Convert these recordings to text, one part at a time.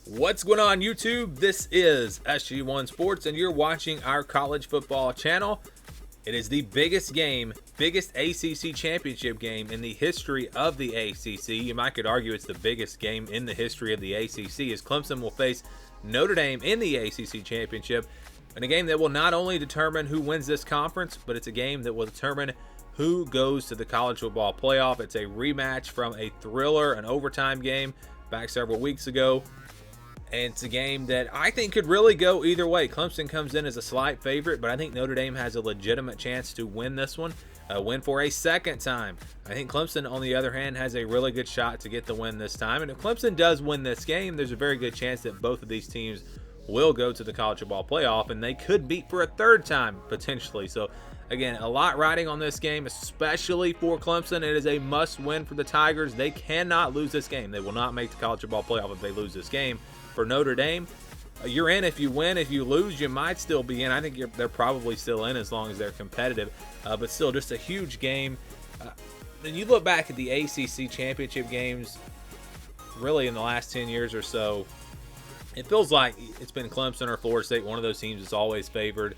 What's going on YouTube? This is SG1 Sports and you're watching our college football channel. It is the biggest ACC Championship game in the history of the ACC. You might could argue it's the biggest game in the history of the ACC as Clemson will face Notre Dame in the ACC Championship. And a game that will not only determine who wins this conference, but it's a game that will determine who goes to the college football playoff. It's a rematch from a thriller, an overtime game back several weeks ago. And it's a game that I think could really go either way. Clemson comes in as a slight favorite, but I think Notre Dame has a legitimate chance to win this one, win for a second time. I think Clemson, on the other hand, has a really good shot to get the win this time. And if Clemson does win this game, there's a very good chance that both of these teams will go to the college football playoff, and they could beat for a third time, potentially. So, again, a lot riding on this game, especially for Clemson. It is a must-win for the Tigers. They cannot lose this game. They will not make the college football playoff if they lose this game. For Notre Dame, you're in if you win. If you lose, you might still be in. I think they're probably still in as long as they're competitive. But still, just a huge game. When you look back at the ACC Championship games, really in the last 10 years or so, it feels like it's been Clemson or Florida State, one of those teams that's always favored.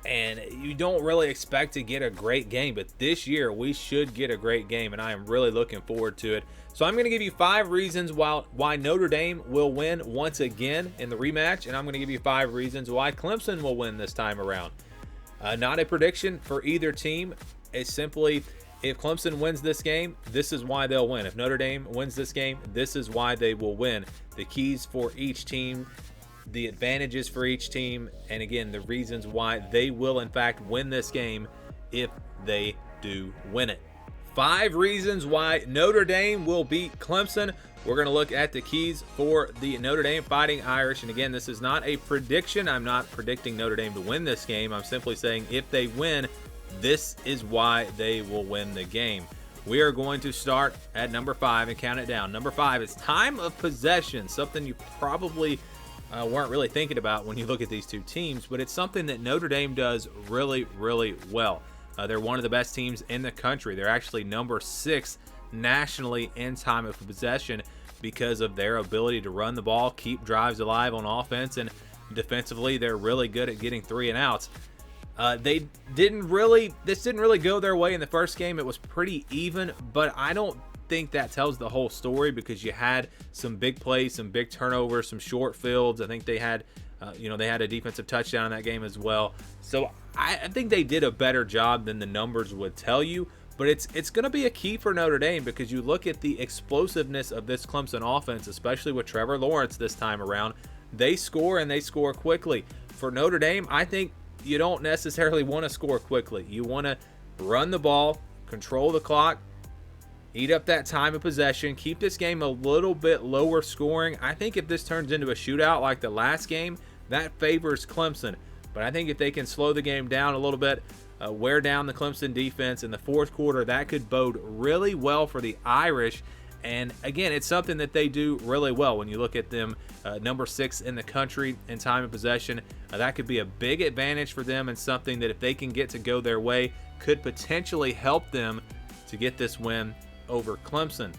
And you don't really expect to get a great game, but this year we should get a great game, and I am really looking forward to it. So I'm going to give you 5 reasons why Notre Dame will win once again in the rematch, and I'm going to give you 5 reasons why Clemson will win this time around. Not a prediction for either team. It's simply, if Clemson wins this game, this is why they'll win. If Notre Dame wins this game, this is why they will win. The keys for each team, the advantages for each team, and again, the reasons why they will in fact win this game if they do win it. 5 reasons why Notre Dame will beat Clemson. We're going to look at the keys for the Notre Dame Fighting Irish. And again, this is not a prediction. I'm not predicting Notre Dame to win this game. I'm simply saying if they win, this is why they will win the game. We are going to start at number 5 and count it down. Number 5 is time of possession, something you probably weren't really thinking about when you look at these two teams, but it's something that Notre Dame does really, really well. They're one of the best teams in the country. They're actually number 6 nationally in time of possession because of their ability to run the ball, keep drives alive on offense, and defensively, they're really good at getting 3 and outs. This didn't really go their way in the first game. It was pretty even, but I don't think that tells the whole story because you had some big plays, some big turnovers, some short fields. I think they had they had a defensive touchdown in that game as well. So I think they did a better job than the numbers would tell you. But it's going to be a key for Notre Dame because you look at the explosiveness of this Clemson offense, especially with Trevor Lawrence this time around. They score and they score quickly. For Notre Dame, I think you don't necessarily want to score quickly. You want to run the ball, control the clock, eat up that time of possession, keep this game a little bit lower scoring. I think if this turns into a shootout like the last game, that favors Clemson. But I think if they can slow the game down a little bit, wear down the Clemson defense in the fourth quarter, that could bode really well for the Irish. And again, it's something that they do really well. When you look at them, number 6 in the country in time of possession, that could be a big advantage for them and something that if they can get to go their way, could potentially help them to get this win over Clemson.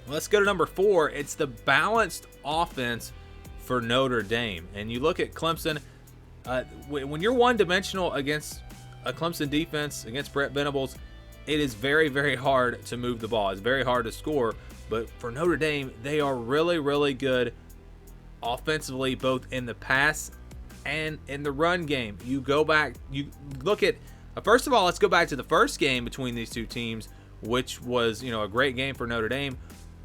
Let's go to number 4. It's the balanced offense for Notre Dame. And you look at Clemson, when you're one-dimensional against a Clemson defense, against Brett Venables, it is very, very hard to move the ball. It's very hard to score. But for Notre Dame, they are really, really good offensively, both in the pass and in the run game. You go back, you look at, first of all, let's go back to the first game between these two teams, which was, a great game for Notre Dame.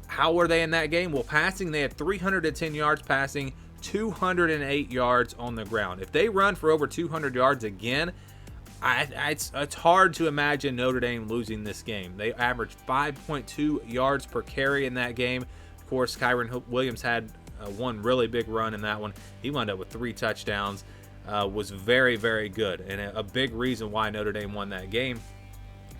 How were they in that game? Well, passing, they had 310 yards passing, 208 yards on the ground. If they run for over 200 yards again, it's hard to imagine Notre Dame losing this game. They averaged 5.2 yards per carry in that game. Of course, Kyron Williams had one really big run in that one. He wound up with 3 touchdowns. Was very, very good, and a big reason why Notre Dame won that game.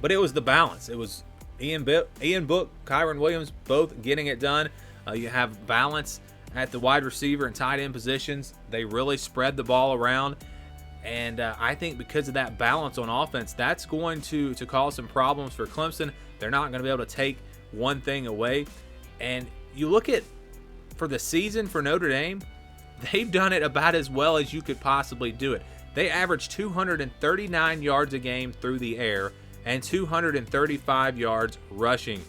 But it was the balance. It was Ian Book, Kyron Williams, both getting it done. You have balance at the wide receiver and tight end positions. They really spread the ball around. And I think because of that balance on offense, that's going to cause some problems for Clemson. They're not going to be able to take one thing away. And you look at for the season for Notre Dame, they've done it about as well as you could possibly do it. They average 239 yards a game through the air and 235 yards rushing.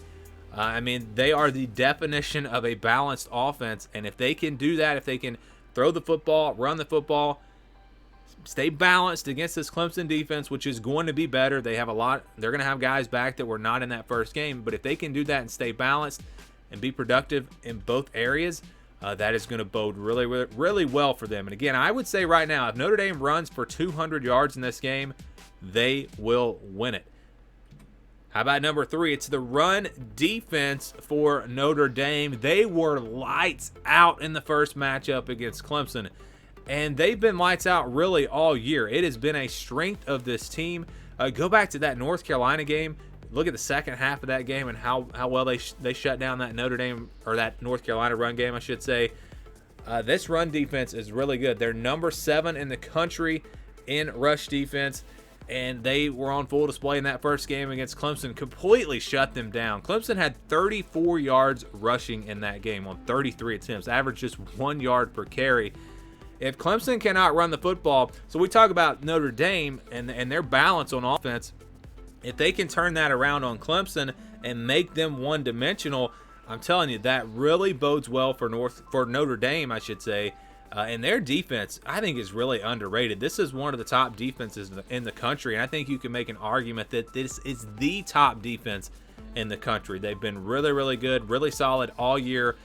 I mean, they are the definition of a balanced offense, and if they can do that, if they can throw the football, run the football, stay balanced against this Clemson defense, which is going to be better. They're going to have guys back that were not in that first game, but if they can do that and stay balanced and be productive in both areas, that is going to bode really, really, really well for them. And again, I would say right now, if Notre Dame runs for 200 yards in this game, they will win it. How about number 3? It's the run defense for Notre Dame. They were lights out in the first matchup against Clemson, and they've been lights out really all year. It has been a strength of this team. Go back to that North Carolina game. Look at the second half of that game and how well they shut down that Notre Dame, or that North Carolina run game, I should say. This run defense is really good. They're number 7 in the country in rush defense, and they were on full display in that first game against Clemson, completely shut them down. Clemson had 34 yards rushing in that game on 33 attempts, averaged just 1 yard per carry. If Clemson cannot run the football, so we talk about Notre Dame and their balance on offense, if they can turn that around on Clemson and make them one-dimensional, I'm telling you, that really bodes well for Notre Dame, I should say. And their defense, I think, is really underrated. This is one of the top defenses in the country, and I think you can make an argument that this is the top defense in the country. They've been really, really good, really solid all year,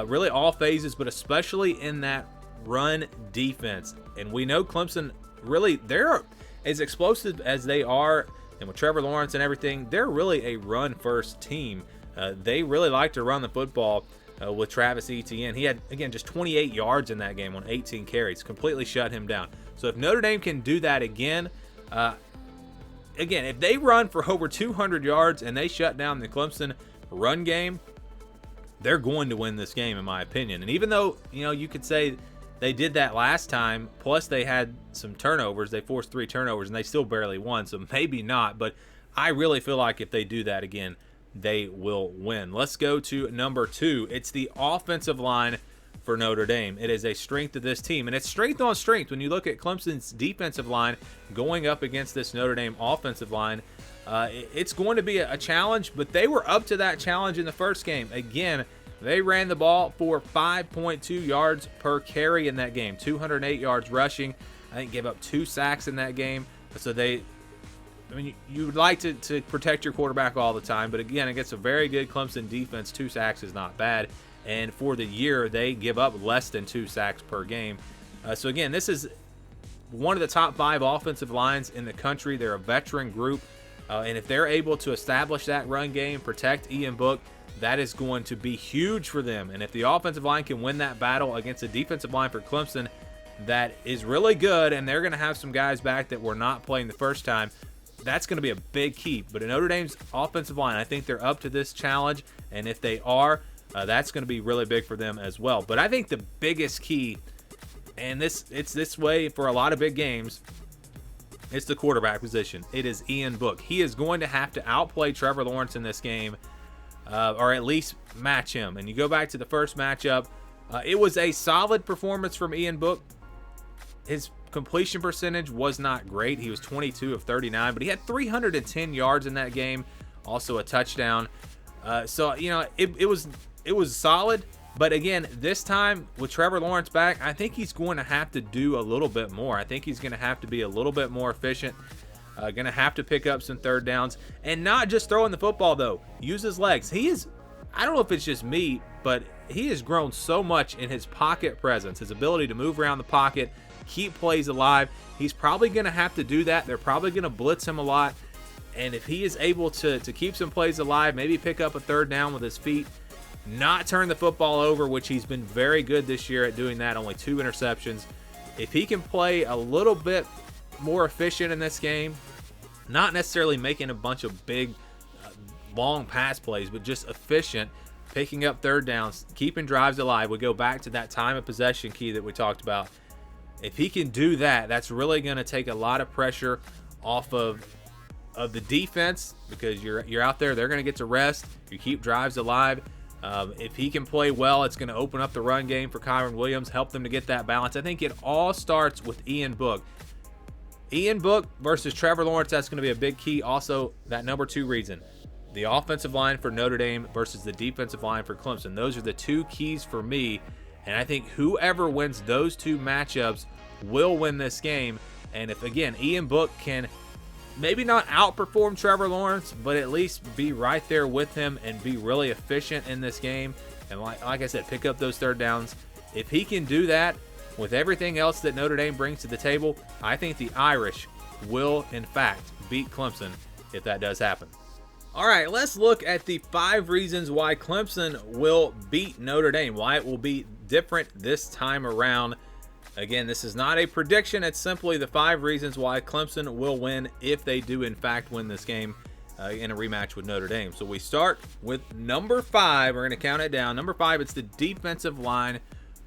really all phases, but especially in that run defense. And we know Clemson, really, they're as explosive as they are, and with Trevor Lawrence and everything, they're really a run-first team. They really like to run the football. With Travis Etienne, he had, again, just 28 yards in that game on 18 carries, completely shut him down. So if Notre Dame can do that again, if they run for over 200 yards and they shut down the Clemson run game, they're going to win this game, in my opinion. And even though, you could say they did that last time, plus they had some turnovers, they forced 3 turnovers, and they still barely won, so maybe not. But I really feel like if they do that again, they will win. Let's go to number 2. It's the offensive line for Notre Dame. It is a strength of this team, and it's strength on strength when you look at Clemson's defensive line going up against this Notre Dame offensive line. It's going to be a challenge, but they were up to that challenge in the first game. Again, they ran the ball for 5.2 yards per carry in that game, 208 yards rushing. I think gave up 2 sacks in that game. So you would like to protect your quarterback all the time, but again, against a very good Clemson defense, 2 sacks is not bad. And for the year, they give up less than 2 sacks per game. So again, this is one of the top 5 offensive lines in the country. They're a veteran group, and if they're able to establish that run game, protect Ian Book, that is going to be huge for them. And if the offensive line can win that battle against a defensive line for Clemson that is really good, and they're going to have some guys back that were not playing the first time, that's going to be a big key. But in Notre Dame's offensive line, I think they're up to this challenge, and if they are, that's going to be really big for them as well. But I think the biggest key, and it's this way for a lot of big games, it's the quarterback position. It is Ian Book. He is going to have to outplay Trevor Lawrence in this game, or at least match him. And you go back to the first matchup, it was a solid performance from Ian Book. His completion percentage was not great. He was 22 of 39, but he had 310 yards in that game, also a touchdown. It was solid. But again, this time with Trevor Lawrence back, I think he's going to have to do a little bit more. I think he's going to have to be a little bit more efficient. Going to have to pick up some third downs, and not just throwing the football though. Use his legs. I don't know if it's just me, but he has grown so much in his pocket presence, his ability to move around the pocket, keep plays alive. He's probably going to have to do that. They're probably going to blitz him a lot. And if he is able to keep some plays alive, maybe pick up a third down with his feet, not turn the football over, which he's been very good this year at doing that, only 2 interceptions. If he can play a little bit more efficient in this game, not necessarily making a bunch of big, long pass plays, but just efficient, picking up third downs, keeping drives alive. We go back to that time of possession key that we talked about. If he can do that, that's really going to take a lot of pressure off of the defense, because you're out there. They're going to get to rest. You keep drives alive. If he can play well, it's going to open up the run game for Kyron Williams, help them to get that balance. I think it all starts with Ian Book. Ian Book versus Trevor Lawrence, that's going to be a big key. Also, that number 2 reason, the offensive line for Notre Dame versus the defensive line for Clemson. Those are the 2 keys for me, and I think whoever wins those 2 matchups will win this game. And if, again, Ian Book can maybe not outperform Trevor Lawrence, but at least be right there with him and be really efficient in this game, and like I said, pick up those third downs. If he can do that with everything else that Notre Dame brings to the table, I think the Irish will, in fact, beat Clemson if that does happen. All right, let's look at the 5 reasons why Clemson will beat Notre Dame, why it will be different this time around. Again, this is not a prediction. It's simply the 5 reasons why Clemson will win if they do, in fact, win this game in a rematch with Notre Dame. So we start with number 5. We're going to count it down. Number 5, it's the defensive line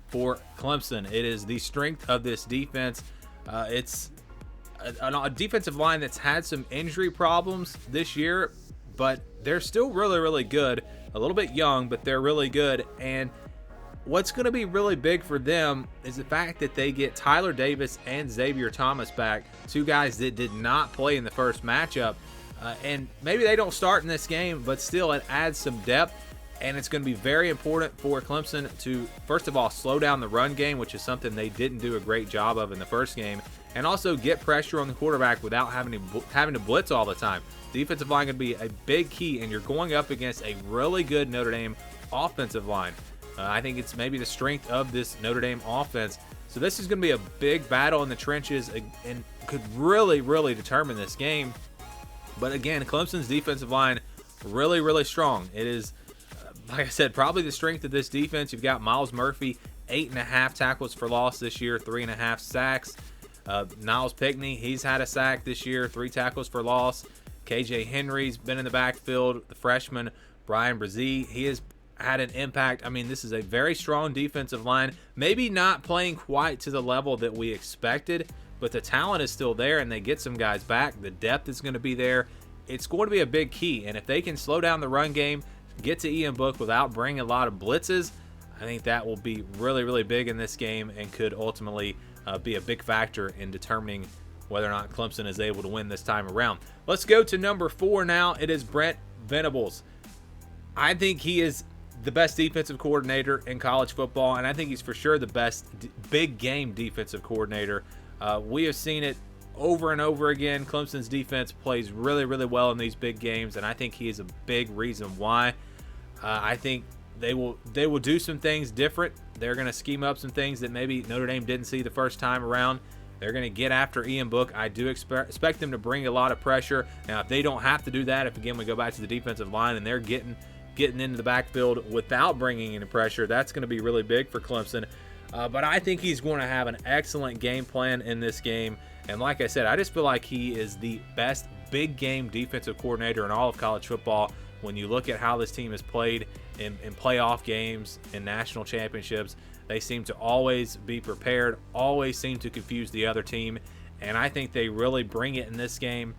for Clemson. It is the strength of this defense. It's a defensive line that's had some injury problems this year, but they're still really, really good. A little bit young, but they're really good. And what's going to be really big for them is the fact that they get Tyler Davis and Xavier Thomas back, 2 guys that did not play in the first matchup. And maybe they don't start in this game, but still it adds some depth. And it's going to be very important for Clemson to, first of all, slow down the run game, which is something they didn't do a great job of in the first game, and also get pressure on the quarterback without having to blitz all the time. Defensive line going to be a big key, and you're going up against a really good Notre Dame offensive line. I think it's maybe the strength of this Notre Dame offense. So this is going to be a big battle in the trenches and could really, really determine this game. But again, Clemson's defensive line, really, really strong. It is, like I said, probably the strength of this defense. You've got Miles Murphy, 8.5 tackles for loss this year, 3.5 sacks. Niles Pickney, he's had a sack this year, 3 tackles for loss. KJ Henry's been in the backfield. The freshman, Brian Brzee, he has had an impact. I mean, this is a very strong defensive line. Maybe not playing quite to the level that we expected, but the talent is still there, and they get some guys back. The depth is going to be there. It's going to be a big key, and if they can slow down the run game, get to Ian Book without bringing a lot of blitzes, I think that will be really, really big in this game and could ultimately be a big factor in determining whether or not Clemson is able to win this time around. Let's go to number 4 now. It is Brent Venables. I think he is the best defensive coordinator in college football, and I think he's for sure the best big game defensive coordinator. We have seen it over and over again. Clemson's defense plays really, really well in these big games, and I think he is a big reason why. I think they will do some things different. They're going to scheme up some things that maybe Notre Dame didn't see the first time around. They're going to get after Ian Book. I do expect them to bring a lot of pressure. Now, if they don't have to do that, if again we go back to the defensive line and they're getting into the backfield without bringing any pressure, that's going to be really big for Clemson. But I think he's going to have an excellent game plan in this game. And like I said, I just feel like he is the best big game defensive coordinator in all of college football. When you look at how this team has played in playoff games and national championships, they seem to always be prepared, always seem to confuse the other team. And I think they really bring it in this game.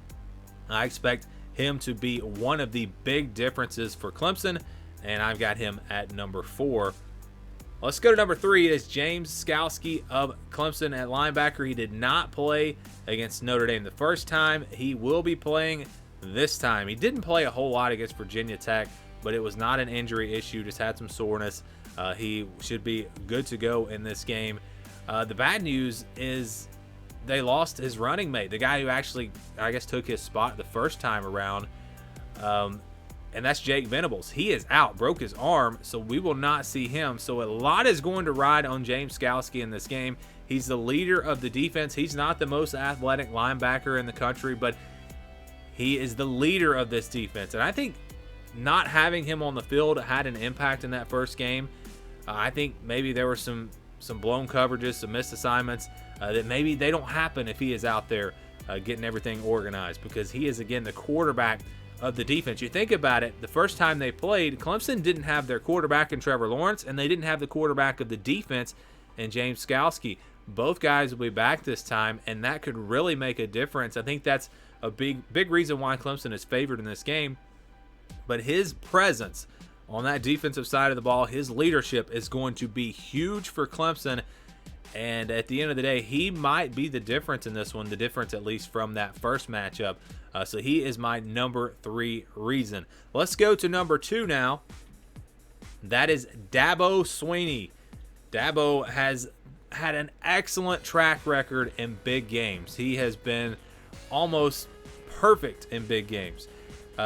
I expect him to be one of the big differences for Clemson, and I've got him at number 4. Let's go to number 3. It is James Skalski of Clemson at linebacker. He did not play against Notre Dame the first time. He will be playing this time. He didn't play a whole lot against Virginia Tech, but it was not an injury issue, just had some soreness. He should be good to go in this game. The bad news is they lost his running mate, the guy who actually, I guess, took his spot the first time around, and that's Jake Venables. He is out, broke his arm, so we will not see him. So a lot is going to ride on James Skalski in this game. He's the leader of the defense. He's not the most athletic linebacker in the country, but he is the leader of this defense. And I think not having him on the field had an impact in that first game. I think maybe there were some blown coverages, some missed assignments that maybe they don't happen if he is out there getting everything organized, because he is, again, the quarterback of the defense. You think about it, the first time they played, Clemson didn't have their quarterback in Trevor Lawrence, and they didn't have the quarterback of the defense in James Skalski. Both guys will be back this time, and that could really make a difference. I think that's a big reason why Clemson is favored in this game. But his presence on that defensive side of the ball. His leadership is going to be huge for Clemson. And at the end of the day, he might be the difference in this one, the difference at least from that first matchup. So he is my number 3 reason. Let's go to number 2 now. That is Dabo Swinney. Dabo has had an excellent track record in big games. He has been almost perfect in big games.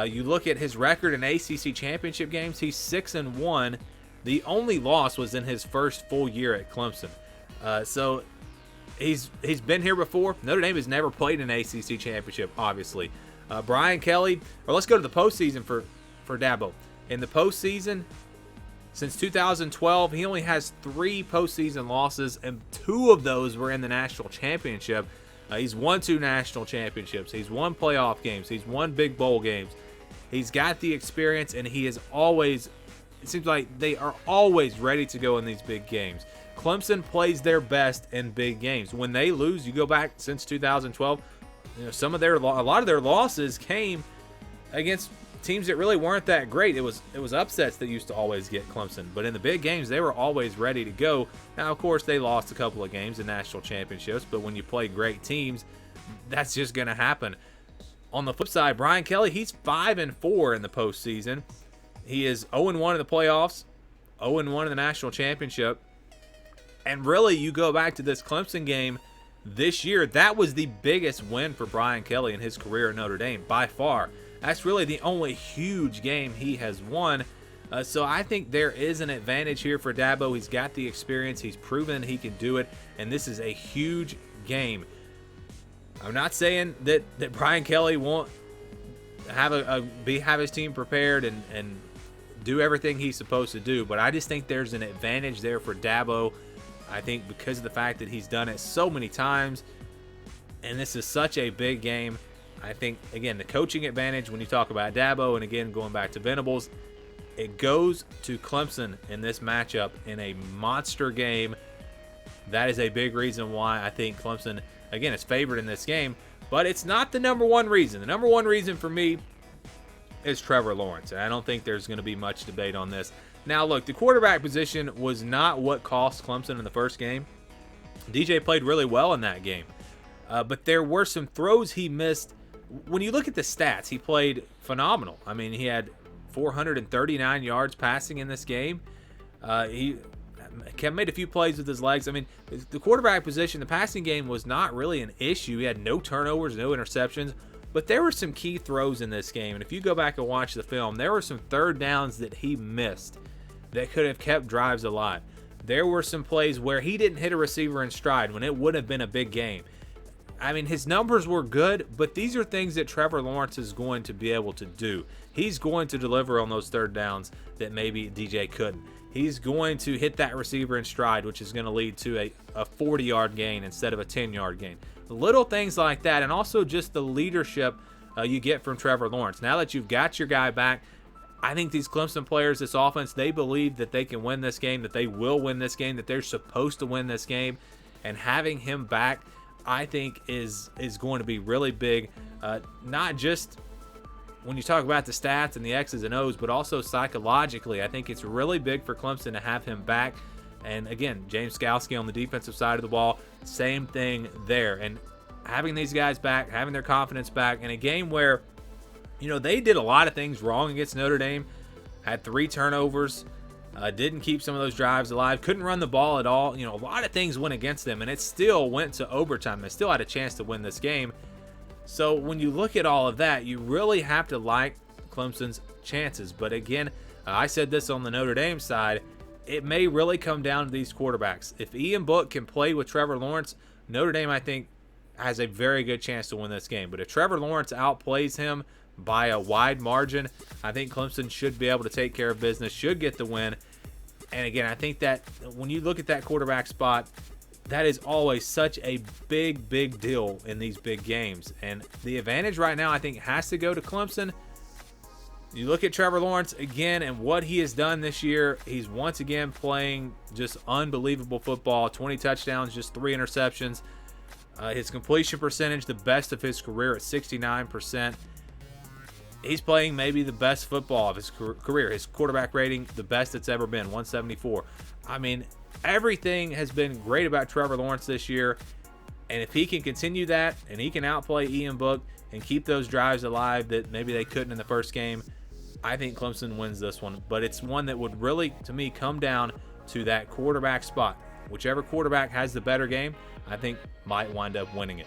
You look at his record in ACC Championship games, he's 6-1. The only loss was in his first full year at Clemson. So he's been here before. Notre Dame has never played an ACC Championship, obviously. Brian Kelly, or let's go to the postseason for Dabo. In the postseason, since 2012, he only has 3 postseason losses, and 2 of those were in the national championship. He's won 2 national championships. He's won playoff games. He's won big bowl games. He's got the experience, and he is always, it seems like they are always ready to go in these big games. Clemson plays their best in big games. When they lose, you go back since 2012, a lot of their losses came against teams that really weren't that great. It was upsets that used to always get Clemson, but in the big games they were always ready to go. Now, of course, they lost a couple of games in national championships, but when you play great teams, that's just going to happen. On the flip side, Brian Kelly, he's 5-4 in the postseason. He is 0-1 in the playoffs, 0-1 in the national championship. And really, you go back to this Clemson game this year, that was the biggest win for Brian Kelly in his career at Notre Dame, by far. That's really the only huge game he has won. So I think there is an advantage here for Dabo. He's got the experience. He's proven he can do it. And this is a huge game. I'm not saying that Brian Kelly won't have his team prepared and do everything he's supposed to do, but I just think there's an advantage there for Dabo. I think because of the fact that he's done it so many times, and this is such a big game. I think, again, the coaching advantage when you talk about Dabo, and again, going back to Venables, it goes to Clemson in this matchup in a monster game. That is a big reason why I think Clemson, again, is favored in this game, but it's not the number 1 reason. The number 1 reason for me is Trevor Lawrence, and I don't think there's going to be much debate on this. Now, look, the quarterback position was not what cost Clemson in the first game. DJ played really well in that game, but there were some throws he missed. When you look at the stats, he played phenomenal. I mean, he had 439 yards passing in this game. He made a few plays with his legs. I mean, the quarterback position, the passing game was not really an issue. He had no turnovers, no interceptions, but there were some key throws in this game. And if you go back and watch the film, there were some third downs that he missed that could have kept drives alive. There were some plays where he didn't hit a receiver in stride when it would have been a big game. I mean, his numbers were good, but these are things that Trevor Lawrence is going to be able to do. He's going to deliver on those third downs that maybe DJ couldn't. He's going to hit that receiver in stride, which is going to lead to a 40-yard gain instead of a 10-yard gain. Little things like that, and also just the leadership you get from Trevor Lawrence. Now that you've got your guy back, I think these Clemson players, this offense, they believe that they can win this game, that they will win this game, that they're supposed to win this game. And having him back, I think, is going to be really big, not just when you talk about the stats and the X's and O's, but also psychologically. I think it's really big for Clemson to have him back. And again, James Skalski on the defensive side of the ball, same thing there. And having these guys back, having their confidence back in a game where, you know, they did a lot of things wrong against Notre Dame, had 3 turnovers, didn't keep some of those drives alive, couldn't run the ball at all. You know, a lot of things went against them, and it still went to overtime. They still had a chance to win this game. So when you look at all of that, you really have to like Clemson's chances. But again, I said this on the Notre Dame side, it may really come down to these quarterbacks. If Ian Book can play with Trevor Lawrence, Notre Dame, I think, has a very good chance to win this game. But if Trevor Lawrence outplays him by a wide margin, I think Clemson should be able to take care of business, should get the win. And again, I think that when you look at that quarterback spot, that is always such a big, big deal in these big games. And the advantage right now, I think, has to go to Clemson. You look at Trevor Lawrence again and what he has done this year. He's once again playing just unbelievable football. 20 touchdowns, just 3 interceptions. His completion percentage, the best of his career at 69%. he's playing maybe the best football of his career. His quarterback rating, the best it's ever been, 174. I mean, everything has been great about Trevor Lawrence this year. And if he can continue that and he can outplay Ian Book and keep those drives alive that maybe they couldn't in the first game, I think Clemson wins this one. But it's one that would really, to me, come down to that quarterback spot. Whichever quarterback has the better game, I think might wind up winning it.